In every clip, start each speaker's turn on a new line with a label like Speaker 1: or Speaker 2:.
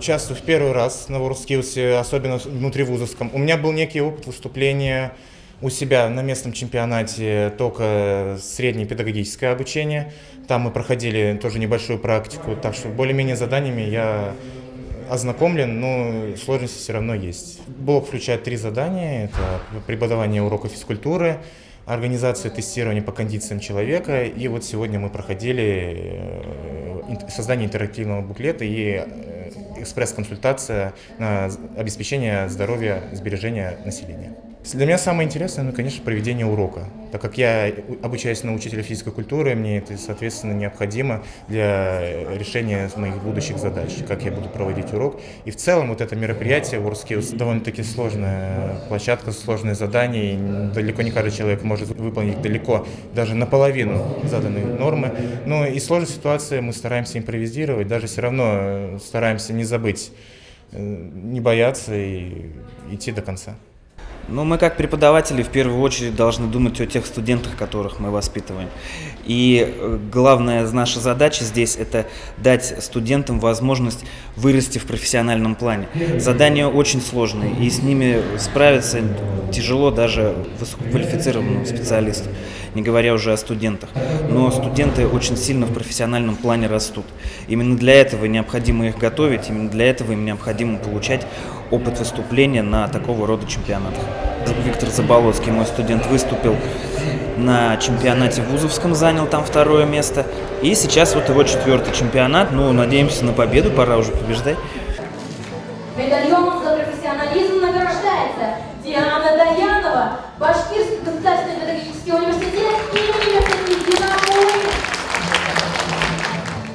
Speaker 1: участвую в первый раз на WorldSkills, особенно внутривузовском. У меня был некий опыт выступления у себя на местном чемпионате только среднее педагогическое обучение. Там мы проходили тоже небольшую практику, так что более-менее заданиями я ознакомлен, но сложности все равно есть. Блок включает 3 задания. Это преподавание урока физкультуры, организация тестирования по кондициям человека. И вот сегодня мы проходили создание интерактивного буклета и экспресс-консультация на обеспечение здоровья, сбережения населения. Для меня самое интересное, конечно, проведение урока. Так как я обучаюсь на учителя физической культуры, мне это, соответственно, необходимо для решения моих будущих задач, как я буду проводить урок. И в целом вот это мероприятие WorldSkills довольно-таки сложная площадка, сложные задания. И далеко не каждый человек может выполнить далеко, даже наполовину заданной нормы. Но и сложные ситуации мы стараемся импровизировать, даже все равно стараемся не забыть, не бояться и идти до конца.
Speaker 2: Ну, мы как преподаватели в первую очередь должны думать о тех студентах, которых мы воспитываем. И главная наша задача здесь – это дать студентам возможность вырасти в профессиональном плане. Задания очень сложные, и с ними справиться тяжело даже высококвалифицированному специалисту, не говоря уже о студентах. Но студенты очень сильно в профессиональном плане растут. Именно для этого необходимо их готовить, именно для этого им необходимо получать опыт выступления на такого рода чемпионатах. Виктор Заболоцкий, мой студент, выступил на чемпионате вузовском, занял там 2-е место. И сейчас вот его 4-й чемпионат. Ну, надеемся на победу, пора уже побеждать.
Speaker 3: Медальоном за профессионализм награждается Диана Даянова, Башкирский государственный педагогический университет имени Фатимина Кулы.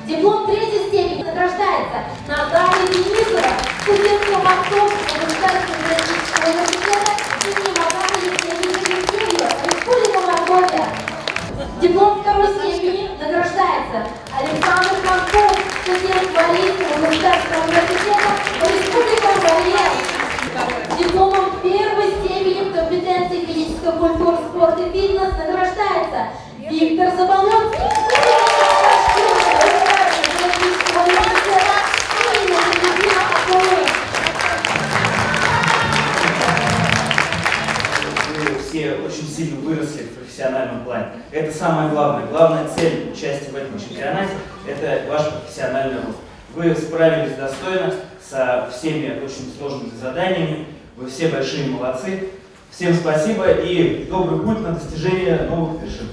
Speaker 3: Диплом 3-й степени награждается Наталья Денисова, студентка Московского государственного педагогического университета имени Макара Евгения Евгеньева, Республика Мордовия. Диплом 2-й степени награждается Александр Конков, студент Валийского государственного университета, Республика Уральск. Дипломом 1-й степени в компетенции физической культуры, спорта и фитнес награждается Виктор Заболоцкий.
Speaker 2: Все очень сильно выросли в профессиональном плане. Это самое главное. Главная цель участия в этом чемпионате – это ваш профессиональный рост. Вы справились достойно со всеми очень сложными заданиями. Вы все большие молодцы. Всем спасибо и добрый путь на достижение новых вершин.